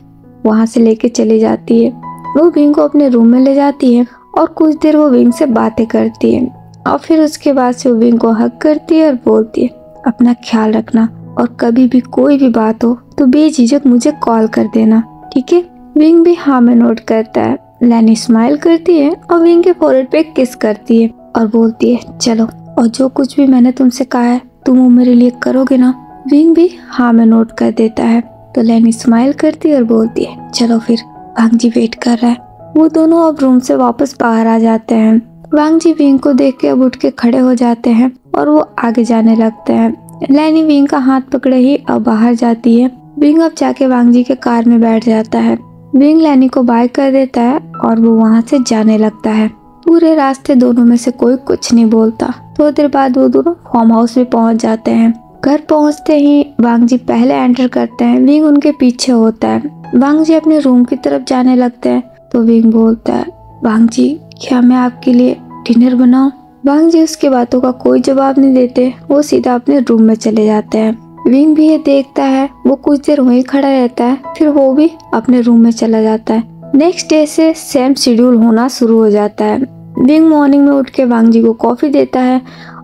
वहाँ से लेके चली जाती है। वो विंग को अपने रूम में ले जाती है और कुछ देर वो विंग से बातें करती है और फिर उसके बाद से वो विंग को हग करती है और बोलती है, अपना ख्याल रखना और कभी भी कोई भी बात हो तो बेझिझक मुझे कॉल कर देना, ठीक है। विंग भी हाँ में नोट करता है। लैनी स्माइल करती है और विंग के फोrehead पे किस करती है और बोलती है चलो, और जो कुछ भी मैंने तुमसे कहा है तुम वो मेरे लिए करोगे ना। विंग भी हाँ में नोट कर देता है। तो लैनी स्माइल करती है और बोलती है चलो फिर, वांग जी वेट कर रहा है। वो दोनों अब रूम से वापस बाहर आ जाते हैं। वांग जी विंग को देख के अब उठ के खड़े हो जाते हैं और वो आगे जाने लगते हैं। लैनी विंग का हाथ पकड़े ही अब बाहर जाती है। विंग अब जाके वांग जी के कार में बैठ जाता है। विंग लैनी को बाय कर देता है और वो वहाँ से जाने लगता है। पूरे रास्ते दोनों में से कोई कुछ नहीं बोलता। थोड़ी देर बाद वो दोनों फार्म हाउस में पहुँच जाते हैं। घर पहुँचते ही वांग जी पहले एंटर करते हैं। विंग उनके पीछे होता है। वांग जी अपने रूम की तरफ जाने लगते हैं तो विंग बोलता है वांग जी, क्या मैं आपके लिए डिनर बनाऊं? वांग जी उसकी बातों का कोई जवाब नहीं देते। वो सीधा अपने रूम में चले जाते हैं। विंग भी ये देखता है। वो कुछ देर वहीं खड़ा रहता है, फिर वो भी अपने रूम में चला जाता है। नेक्स्ट डे से सेम शेड्यूल होना शुरू हो जाता है। विंग मॉर्निंग में उठ के वांग जी को कॉफी देता है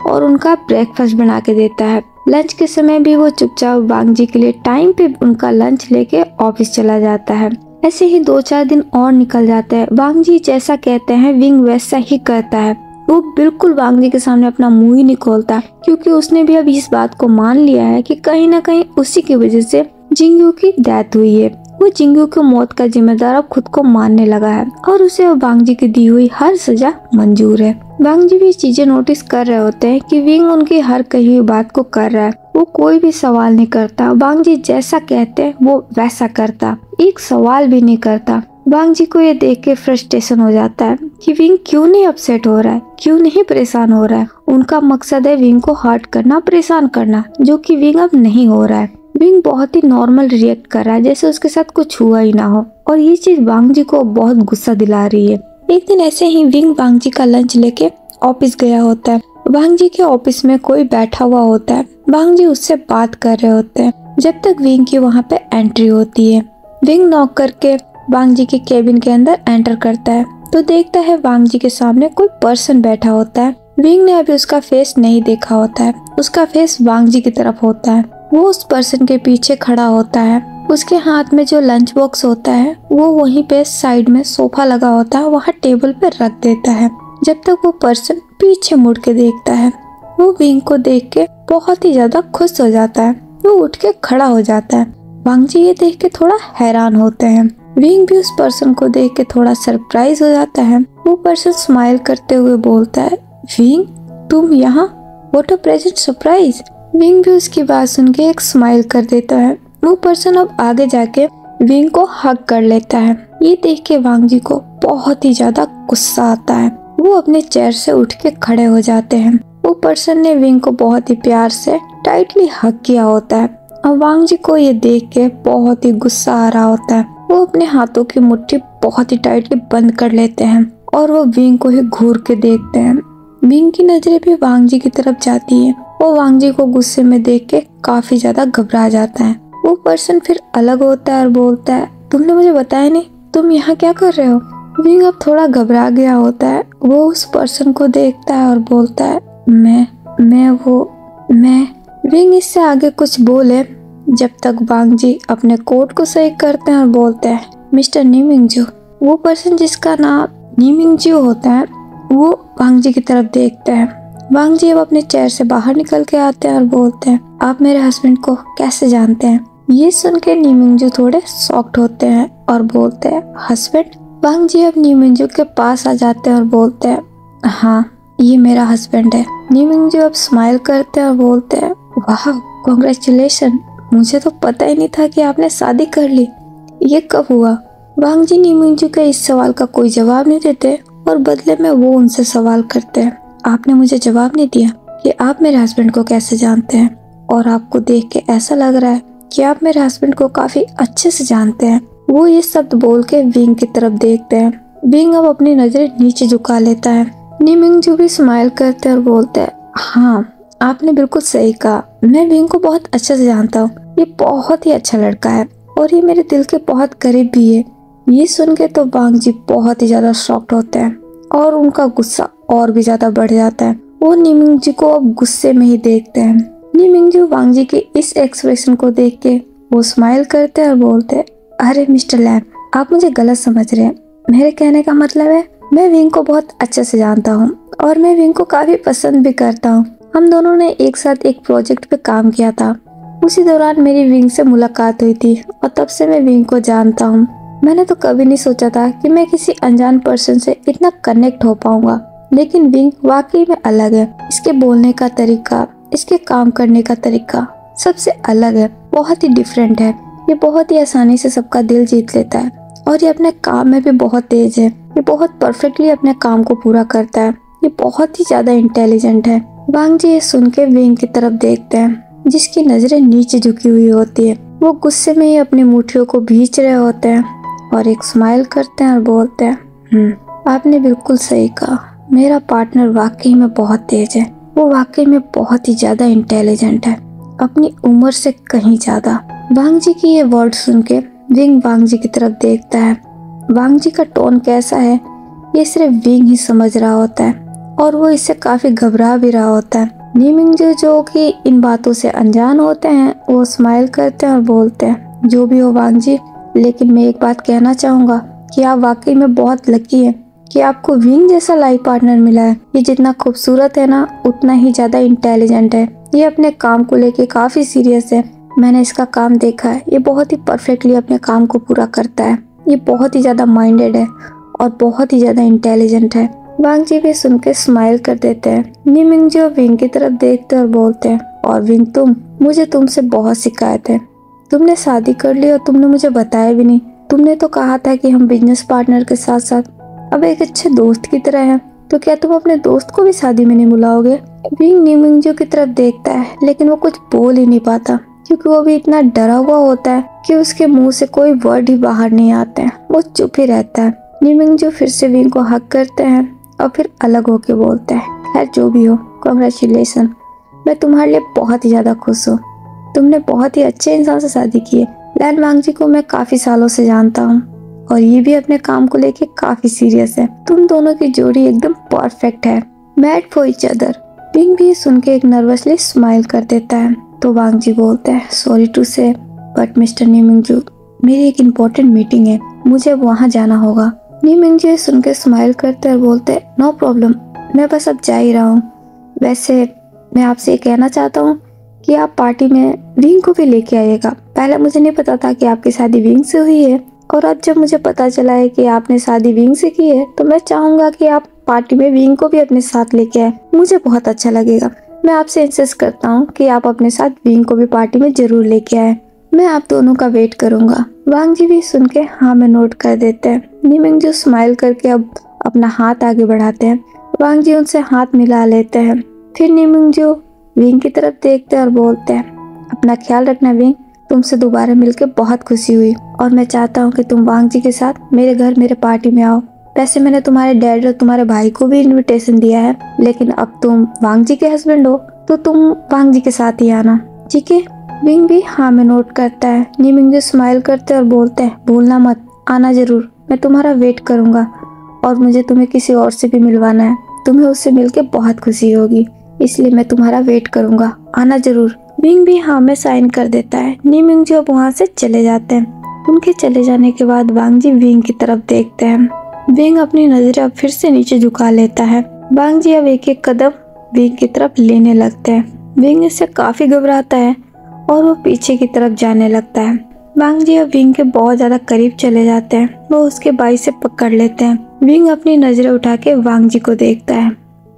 और उनका ब्रेकफास्ट बना के देता है। लंच के समय भी वो चुपचाप वांग जी के लिए टाइम पे उनका लंच लेके ऑफिस चला जाता है। ऐसे ही 2-4 दिन और निकल जाते हैं। वांग जी जैसा कहते हैं विंग वैसा ही करता है। वो बिल्कुल वांग जी के सामने अपना मुंह ही नहीं खोलता, क्योंकि उसने भी अब इस बात को मान लिया है कि कहीं ना कहीं उसी की वजह से जिंगू की डेथ हुई है। वो जिंगू की मौत का जिम्मेदार अब खुद को मानने लगा है और उसे अब वांग जी की दी हुई हर सजा मंजूर है। वांग जी भी चीजें नोटिस कर रहे होते हैं कि विंग उनकी हर कही हुई बात को कर रहा है। वो कोई भी सवाल नहीं करता। वांग जी जैसा कहते हैं वो वैसा करता, एक सवाल भी नहीं करता। वांग जी को ये देख के फ्रस्ट्रेशन हो जाता है कि विंग क्यों नहीं अपसेट हो रहा है, क्यों नहीं परेशान हो रहा है। उनका मकसद है विंग को हर्ट करना, परेशान करना, जो कि विंग अब नहीं हो रहा है। विंग बहुत ही नॉर्मल रिएक्ट कर रहा है जैसे उसके साथ कुछ हुआ ही ना हो, और ये चीज वांग जी को बहुत गुस्सा दिला रही है। एक दिन ऐसे ही विंग वांग जी का लंच लेके ऑफिस गया होता है। वांग जी के ऑफिस में कोई बैठा हुआ होता है। वांग जी उससे बात कर रहे होते हैं जब तक विंग की वहाँ पे एंट्री होती है। विंग नॉक करके वांग जी के केबिन के अंदर एंटर करता है तो देखता है वांग जी के सामने कोई पर्सन बैठा होता है। विंग ने अभी उसका फेस नहीं देखा होता है। उसका फेस वांग जी की तरफ होता है। वो उस पर्सन के पीछे खड़ा होता है। उसके हाथ में जो लंच बॉक्स होता है वो वहीं पे साइड में सोफा लगा होता है, वहाँ टेबल पे रख देता है। जब तक वो पर्सन पीछे मुड़ के देखता है, वो विंग को देख के बहुत ही ज्यादा खुश हो जाता है। वो उठ के खड़ा हो जाता है। वांग जी ये देख के थोड़ा हैरान होते हैं। विंग भी उस पर्सन को देख के थोड़ा सरप्राइज हो जाता है। वो पर्सन स्माइल करते हुए बोलता है विंग, तुम यहाँ? What a pleasant surprise. Wing भी उसकी बात सुन के एक स्माइल कर देता है। वो पर्सन अब आगे जाके विंग को हग कर लेता है। ये देख के वांग जी को बहुत ही ज्यादा गुस्सा आता है। वो अपने चेयर से उठ के खड़े हो जाते हैं। वो पर्सन ने विंग को बहुत ही प्यार से टाइटली हग किया होता है। अब वांग जी को ये देख के बहुत ही गुस्सा आ रहा होता है। वो अपने हाथों की मुट्ठी बहुत ही टाइटली बंद कर लेते हैं और वो विंग को ही घूर के देखते हैं। विंग की नजरें भी वांग जी की तरफ जाती है। वो वांग जी को गुस्से में देख के काफी ज्यादा घबरा जाता है। वो पर्सन फिर अलग होता है और बोलता है तुमने मुझे बताया नहीं, तुम यहाँ क्या कर रहे हो? विंग अब थोड़ा घबरा गया होता है। वो उस पर्सन को देखता है और बोलता है मैं विंग इससे आगे कुछ बोले जब तक वांग जी अपने कोट को सही करते हैं और बोलते हैं मिस्टर नीमिंगजू। वो पर्सन जिसका नाम नीमिंगजू होता है वो वांग जी की तरफ देखते हैं। वांग जी अब अपने चेयर से बाहर निकल के आते हैं और बोलते हैं आप मेरे हस्बैंड को कैसे जानते हैं? ये सुन के नीमिंगजू थोड़े शॉक्ड होते हैं और बोलते हैं हस्बैंड। वांग जी अब नीमिंगजू के पास आ जाते हैं और बोलते हैं हाँ, ये मेरा हस्बैंड है। नीमिंगजू अब स्माइल करते हैं और बोलते हैं वाह, कांग्रेचुलेशन, मुझे तो पता ही नहीं था कि आपने शादी कर ली। ये कब हुआ? वांग जी नीमिंगजू के इस सवाल का कोई जवाब नहीं देते और बदले में वो उनसे सवाल करते हैं आपने मुझे जवाब नहीं दिया कि आप मेरे हस्बैंड को कैसे जानते हैं, और आपको देख के ऐसा लग रहा है कि आप मेरे हस्बैंड को काफी अच्छे से जानते हैं। वो ये शब्द बोल के विंग की तरफ देखते हैं। विंग अब अपनी नजरें नीचे झुका लेता है। नीमिंगजू भी स्माइल करते हैं और बोलते हैं हाँ, आपने बिल्कुल सही कहा, मैं विंग को बहुत अच्छे से जानता हूँ। ये बहुत ही अच्छा लड़का है और ये मेरे दिल के बहुत करीब भी है। ये सुन के तो वांग जी बहुत ही ज्यादा शॉक्ड होते हैं और उनका गुस्सा और भी ज्यादा बढ़ जाता है। वो नीमिंगजू को अब गुस्से में ही देखते हैं। ली मिंगजू वांग जी के इस एक्सप्रेशन को देख के वो स्माइल करते और बोलते, अरे मिस्टर लैन, आप मुझे गलत समझ रहे हैं। मेरे कहने का मतलब है मैं विंग को बहुत अच्छे से जानता हूँ और मैं विंग को काफी पसंद भी करता हूँ। हम दोनों ने एक साथ एक प्रोजेक्ट पे काम किया था। उसी दौरान मेरी विंग से मुलाकात हुई थी और तब से मैं विंग को जानता हूँ। मैंने तो कभी नहीं सोचा था कि मैं किसी अनजान पर्सन से इतना कनेक्ट हो पाऊंगा, लेकिन विंग वाकई में अलग है। इसके बोलने का तरीका, इसके काम करने का तरीका सबसे अलग है, बहुत ही डिफरेंट है। ये बहुत ही आसानी से सबका दिल जीत लेता है और ये अपने काम में भी बहुत तेज है। ये बहुत परफेक्टली अपने काम को पूरा करता है। ये बहुत ही ज्यादा इंटेलिजेंट है। वांग जी ये सुन के विंग की तरफ देखते हैं, जिसकी नजरें नीचे झुकी हुई होती है। वो गुस्से में ही अपनी मुट्ठियों को भींच रहे होते हैं और एक स्माइल करते हैं और बोलते हैं, आपने बिल्कुल सही कहा। मेरा पार्टनर वाकई में बहुत तेज है। वो वाकई में बहुत ही ज्यादा इंटेलिजेंट है, अपनी उम्र से कहीं ज्यादा। वांग जी की ये वर्ड सुन के विंग वांग जी की तरफ देखता है। वांग जी का टोन कैसा है ये सिर्फ विंग ही समझ रहा होता है और वो इससे काफी घबरा भी रहा होता है। ली मिंगजू जो कि इन बातों से अनजान होते हैं, वो स्माइल करते हैं और बोलते हैं, जो भी हो वांग जी, लेकिन मैं एक बात कहना चाहूंगा कि आप वाकई में बहुत लकी हैं कि आपको विंग जैसा लाइफ पार्टनर मिला है। ये जितना खूबसूरत है ना, उतना ही ज्यादा इंटेलिजेंट है। ये अपने काम को लेके काफी सीरियस है। मैंने इसका काम देखा है, ये बहुत ही परफेक्टली अपने काम को पूरा करता है। ये बहुत ही ज्यादा माइंडेड है और बहुत ही ज्यादा इंटेलिजेंट है। वांग जी भी सुन के स्माइल कर देते हैं। ली मिंगजू विंग की तरफ देखते और बोलते हैं, और विंग मुझे तुमसे बहुत शिकायत है। तुमने शादी कर ली और तुमने मुझे बताया भी नहीं। तुमने तो कहा था कि हम बिजनेस पार्टनर के साथ साथ अब एक अच्छे दोस्त की तरह हैं, तो क्या तुम अपने दोस्त को भी शादी में नहीं बुलाओगे? विंग ली मिंगजू की तरफ देखता है, लेकिन वो कुछ बोल ही नहीं पाता क्योंकि वो भी इतना डरा हुआ होता है कि उसके मुंह से कोई वर्ड ही बाहर नहीं आते हैं। वो चुप ही रहता है। ली मिंगजू फिर से विंग को हक करते हैं और फिर अलग होके बोलते हैं, खैर जो भी हो, कांग्रेचुलेशन। मैं तुम्हारे लिए बहुत ही ज्यादा खुश हूँ। तुमने बहुत ही अच्छे इंसान से शादी की है। लैन वांग जी को मैं काफी सालों से जानता हूँ और ये भी अपने काम को लेके काफी सीरियस है। तुम दोनों की जोड़ी एकदम परफेक्ट है, mad for each other. Wing भी सुन के एक नर्वसली स्माइल कर देता है। तो वांग जी बोलते हैं, सॉरी टू से बट मिस्टर ली मिंगजू, मेरी एक इम्पोर्टेंट मीटिंग है, मुझे अब वहाँ जाना होगा। ली मिंगजू सुन के स्माइल करते और बोलते, नो प्रॉब्लम, मैं बस अब जा ही रहा हूँ। वैसे मैं आपसे ये कहना चाहता हूँ कि आप पार्टी में विंग को भी लेके आइएगा। पहले मुझे नहीं पता था कि आपकी शादी विंग से हुई है, और अब जब मुझे पता चला है कि आपने शादी विंग से की है, तो मैं चाहूंगा कि आप पार्टी में विंग को भी अपने साथ लेके आए। मुझे बहुत अच्छा लगेगा। मैं आपसे इंसिस्ट करता हूँ कि आप अपने साथ विंग को भी पार्टी में जरूर लेके आए। मैं आप दोनों का वेट करूंगा। वांग जी भी सुन के हाँ में नोट कर देते हैं। ली मिंगजू स्माइल करके अब अपना हाथ आगे बढ़ाते हैं। वांग जी उनसे हाथ मिला लेते हैं। फिर ली मिंगजू विंग की तरफ देखते हैं और बोलते हैं, अपना ख्याल रखना विंग, तुमसे दोबारा मिलकर बहुत खुशी हुई और मैं चाहता हूँ कि तुम वांग जी के साथ मेरे घर मेरे पार्टी में आओ। वैसे मैंने तुम्हारे डैड और तुम्हारे भाई को भी इनविटेशन दिया है, लेकिन अब तुम वांग जी के हस्बैंड हो तो तुम वांग जी के साथ ही आना, ठीक है? विंग भी हाँ में नोट करता है। ली मिंगजू स्माइल करते और बोलते हैं, भूलना मत, आना जरूर, मैं तुम्हारा वेट करूंगा और मुझे तुम्हें किसी और से भी मिलवाना है। तुम्हें उससे मिलके बहुत खुशी होगी, इसलिए मैं तुम्हारा वेट करूंगा, आना जरूर। विंग भी हाँ में साइन कर देता है। ली मिंगजू अब वहाँ से चले जाते हैं। उनके चले जाने के बाद वांग जी विंग की तरफ देखते हैं। विंग अपनी नजरें अब फिर से नीचे झुका लेता है। वांग जी अब एक एक कदम विंग की तरफ लेने लगते हैं। विंग इससे काफी घबराता है और वो पीछे की तरफ जाने लगता है। वांग जी अब विंग के बहुत ज्यादा करीब चले जाते हैं। वो उसके बाई से पकड़ लेते हैं। विंग अपनी नजरें उठा के वांग जी को देखता है।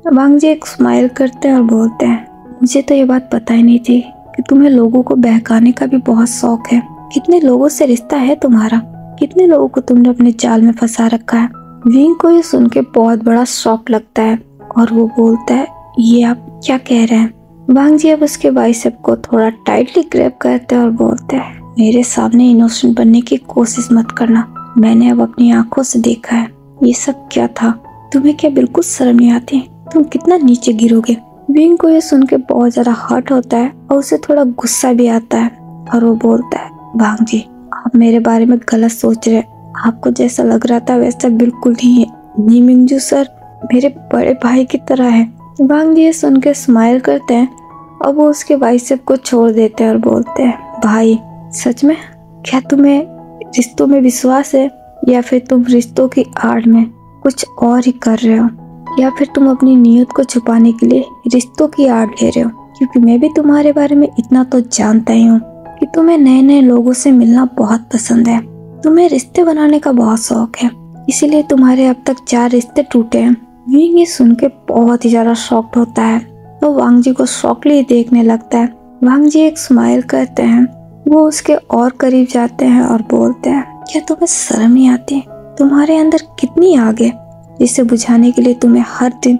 वांग जी एक स्माइल करते हैं और बोलते हैं, मुझे तो ये बात पता ही नहीं थी कि तुम्हें लोगों को बहकाने का भी बहुत शौक है। कितने लोगों से रिश्ता है तुम्हारा? कितने लोगों को तुमने अपने जाल में फंसा रखा है? विंग को ये सुन के बहुत बड़ा शॉक लगता है और वो बोलता है, ये आप क्या कह रहे हैं? वांग जी अब उसके बाइसेप को थोड़ा टाइटली ग्रैब करते हैं और बोलते हैं, मेरे सामने इनोसेंट बनने की कोशिश मत करना। मैंने अब अपनी आंखों से देखा है ये सब क्या था। तुम्हें क्या बिल्कुल शर्म नहीं आती? तुम कितना नीचे गिरोगे? विंग को ये सुन के बहुत ज्यादा हर्ट होता है और उसे थोड़ा गुस्सा भी आता है और वो बोलता है, वांग जी आप मेरे बारे में गलत सोच रहे हैं। आपको जैसा लग रहा था वैसा बिल्कुल नहीं है। ली मिंगजू सर मेरे बड़े भाई की तरह है। वांग जी ये सुन के स्माइल करते हैं और वो उसके बाइसेप को छोड़ देते हैं और बोलते हैं, भाई सच में क्या तुम्हें रिश्तों में विश्वास है, या फिर तुम रिश्तों की आड़ में कुछ और ही कर रहे हो, या फिर तुम अपनी नीयत को छुपाने के लिए रिश्तों की आड़ ले रहे हो? क्योंकि मैं भी तुम्हारे बारे में इतना तो जानता ही हूँ कि तुम्हें नए नए लोगों से मिलना बहुत पसंद है, तुम्हें रिश्ते बनाने का बहुत शौक है, इसीलिए तुम्हारे अब तक 4 रिश्ते टूटे हैं। विंग ये सुन के बहुत ही ज्यादा शॉक्ड होता है और वांग जी को शॉकली देखने लगता है। वांग जी एक स्माइल करते हैं, वो उसके और करीब जाते हैं और बोलते हैं, क्या तुम्हें शर्म नहीं आती? तुम्हारे अंदर कितनी आग है जिसे बुझाने के लिए तुम्हें हर दिन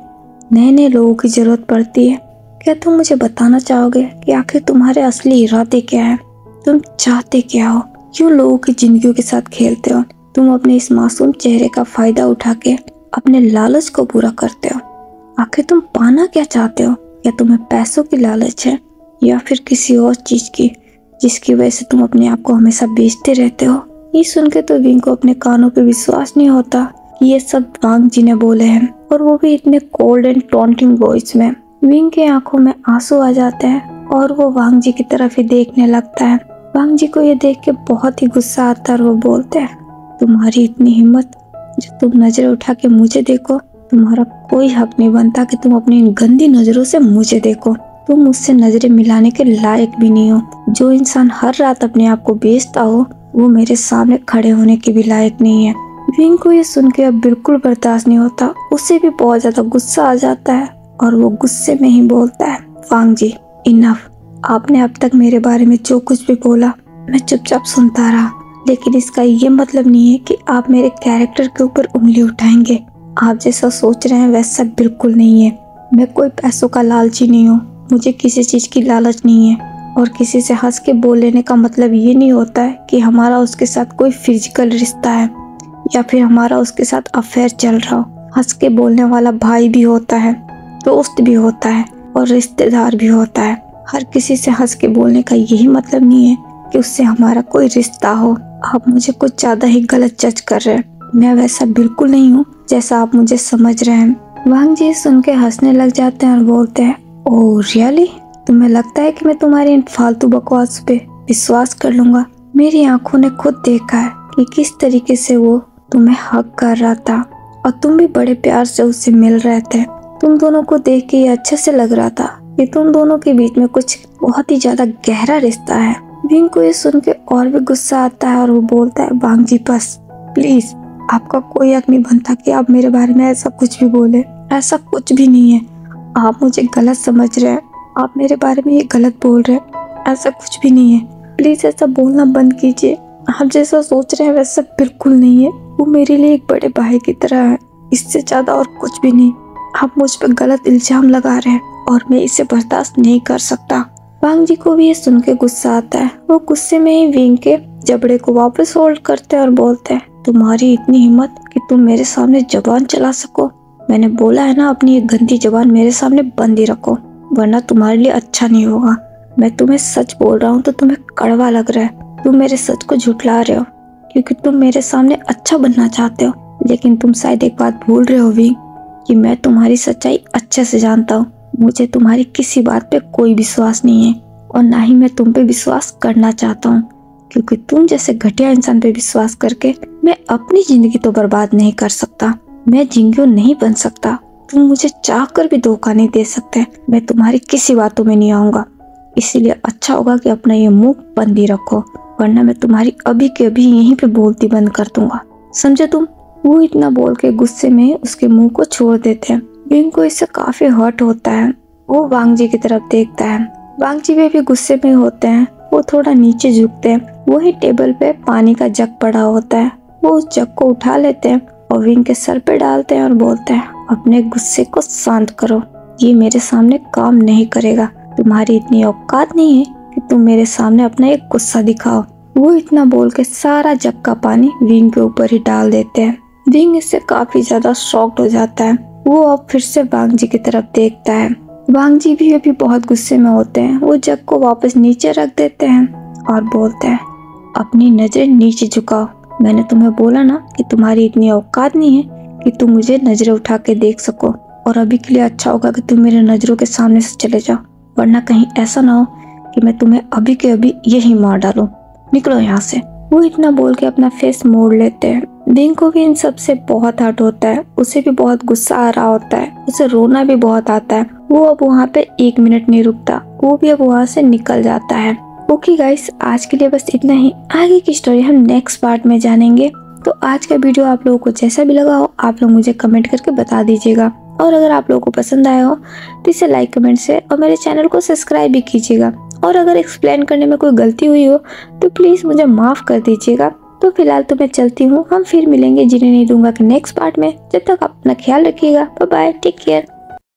नए नए लोगों की जरूरत पड़ती है। क्या तुम मुझे बताना चाहोगे कि आखिर तुम्हारे असली इरादे क्या है? तुम चाहते क्या हो? क्यों लोगों की जिंदगियों के साथ खेलते हो? तुम अपने इस मासूम चेहरे का फायदा उठा के अपने लालच को पूरा करते हो। आखिर तुम पाना क्या चाहते हो? क्या तुम्हें पैसों की लालच है, या फिर किसी और चीज की जिसकी वजह से तुम अपने आप को हमेशा बेचते रहते हो? ये सुन के तो विंग को अपने कानों पे विश्वास नहीं होता कि ये सब वांग जी ने बोले हैं, और वो भी इतने कोल्ड एंड टॉन्टिंग वॉइस में। विंग के आंखों में आंसू आ जाते हैं और वो वांग जी की तरफ ही देखने लगता है। वांग जी को ये देख के बहुत ही गुस्सा आता है और वो बोलते हैं, तुम्हारी इतनी हिम्मत जो तुम नजरें उठा के मुझे देखो? तुम्हारा कोई हक नहीं बनता कि तुम अपनी इन गंदी नजरों से मुझे देखो। तुम मुझसे नजरें मिलाने के लायक भी नहीं हो। जो इंसान हर रात अपने आप को बेचता हो वो मेरे सामने खड़े होने के भी लायक नहीं है। विंग को ये सुन के अब बिल्कुल बर्दाश्त नहीं होता, उसे भी बहुत ज्यादा गुस्सा आ जाता है और वो गुस्से में ही बोलता है, वांग जी इनफ, आपने अब तक मेरे बारे में जो कुछ भी बोला मैं चुपचाप सुनता रहा, लेकिन इसका ये मतलब नहीं है कि आप मेरे कैरेक्टर के ऊपर उंगली उठाएंगे। आप जैसा सोच रहे हैं वैसा बिल्कुल नहीं है। मैं कोई पैसों का लालची नहीं हूँ, मुझे किसी चीज की लालच नहीं है, और किसी से हंस के बोल लेने का मतलब ये नहीं होता है कि हमारा उसके साथ कोई फिजिकल रिश्ता है या फिर हमारा उसके साथ अफेयर चल रहा हो। हंस के बोलने वाला भाई भी होता है, दोस्त भी होता है और रिश्तेदार भी होता है। हर किसी से हंस के बोलने का यही मतलब नहीं है कि उससे हमारा कोई रिश्ता हो। आप मुझे कुछ ज्यादा ही गलत जज कर रहे हैं, मैं वैसा बिल्कुल नहीं हूँ जैसा आप मुझे समझ रहे हैं। वांग जी सुन के हंसने लग जाते हैं और बोलते हैं, ओह रियली? तुम्हें लगता है कि मैं तुम्हारी इन फालतू बकवास पे विश्वास कर लूंगा? मेरी आंखों ने खुद देखा है कि किस तरीके से वो तुम्हें हक कर रहा था और तुम भी बड़े प्यार से उससे मिल रहे थे। तुम दोनों को देख के ये अच्छे से लग रहा था कि तुम दोनों के बीच में कुछ बहुत ही ज्यादा गहरा रिश्ता है। विंग को ये सुन के और भी गुस्सा आता है और वो बोलता है, वांग जी बस प्लीज, आपका कोई हक नहीं बनता कि आप मेरे बारे में ऐसा कुछ भी बोले। ऐसा कुछ भी नहीं है, आप मुझे गलत समझ रहे हैं, आप मेरे बारे में ये गलत बोल रहे हैं। ऐसा कुछ भी नहीं है, प्लीज ऐसा बोलना बंद कीजिए। आप जैसा सोच रहे हैं वैसा बिल्कुल नहीं है। वो मेरे लिए एक बड़े भाई की तरह है, इससे ज्यादा और कुछ भी नहीं। आप मुझ पर गलत इल्जाम लगा रहे हैं और मैं इसे बर्दाश्त नहीं कर सकता। वांग जी को भी ये सुन के गुस्सा आता है। वो गुस्से में ही विंग के जबड़े को वापस होल्ड करते हैं और बोलते हैं, तुम्हारी इतनी हिम्मत कि तुम मेरे सामने जबान चला सको? मैंने बोला है ना, अपनी ये गंदी जबान मेरे सामने बंद ही रखो, वरना तुम्हारे लिए अच्छा नहीं होगा। मैं तुम्हें सच बोल रहा हूँ तो तुम्हें कड़वा लग रहा है। तुम मेरे सच को झुठला रहे हो क्योंकि तुम मेरे सामने अच्छा बनना चाहते हो, लेकिन तुम शायद एक बात भूल रहे हो विंग कि मैं तुम्हारी सच्चाई अच्छे से जानता हूँ। मुझे तुम्हारी किसी बात पे कोई विश्वास नहीं है और ना ही मैं तुम पे विश्वास करना चाहता हूँ, क्योंकि तुम जैसे घटिया इंसान पे विश्वास करके मैं अपनी जिंदगी तो बर्बाद नहीं कर सकता। मैं जिंगो नहीं बन सकता। तुम मुझे चाहकर भी धोखा नहीं दे सकते। मैं तुम्हारी किसी बातों में नहीं आऊंगा, इसीलिए अच्छा होगा कि अपना ये मुंह बंद ही रखो, वरना मैं तुम्हारी अभी के अभी यहीं पे बोलती बंद कर दूंगा, समझे तुम? वो इतना बोल के गुस्से में उसके मुंह को छोड़ देते हैं। विंग को इससे काफी हर्ट होता है। वो वांग जी की तरफ देखता है। वांग जी भी गुस्से में होते हैं। वो थोड़ा नीचे झुकते हैं। वही टेबल पे पानी का जग पड़ा होता है। वो उस जग को उठा लेते हैं और विंग के सर पे डालते हैं और बोलते हैं, अपने गुस्से को शांत करो, ये मेरे सामने काम नहीं करेगा। तुम्हारी इतनी औकात नहीं है कि तुम मेरे सामने अपना एक गुस्सा दिखाओ। वो इतना बोल के सारा जग का पानी विंग के ऊपर ही डाल देते हैं। विंग इससे काफी ज्यादा शॉक्ड हो जाता है। वो अब फिर से वांग जी की तरफ देखता है। वांग जी भी अभी बहुत गुस्से में होते हैं। वो जग को वापस नीचे रख देते हैं और बोलते हैं, अपनी नजरें नीचे झुकाओ। मैंने तुम्हें बोला ना कि तुम्हारी इतनी औकात नहीं है कि तुम मुझे नजरें उठा के देख सको, और अभी के लिए अच्छा होगा कि तुम मेरे नजरों के सामने से चले जाओ, वरना कहीं ऐसा ना हो कि मैं तुम्हें अभी के अभी यही मार डालूं। निकलो यहाँ से। वो इतना बोल के अपना फेस मोड़ लेते हैं। बिंग को भी इन सब से बहुत हर्ट होता है, उसे भी बहुत गुस्सा आ रहा होता है, उसे रोना भी बहुत आता है। वो अब वहाँ पे 1 मिनट नहीं रुकता, वो भी अब वहाँ से निकल जाता है। ओके गाइस, आज के लिए बस इतना ही। आगे की स्टोरी हम नेक्स्ट पार्ट में जानेंगे। तो आज का वीडियो आप लोगों को जैसा भी लगा हो आप लोग मुझे कमेंट करके बता दीजिएगा, और अगर आप लोगों को पसंद आया हो तो इसे लाइक कमेंट से और मेरे चैनल को सब्सक्राइब भी कीजिएगा। और अगर एक्सप्लेन करने में कोई गलती हुई हो तो प्लीज़ मुझे माफ़ कर दीजिएगा। तो फिलहाल तो मैं चलती हूँ, हम फिर मिलेंगे जिन्हें नहीं दूंगा कि नेक्स्ट पार्ट में। जब तक आप अपना ख्याल रखिएगा। Bye bye, take care.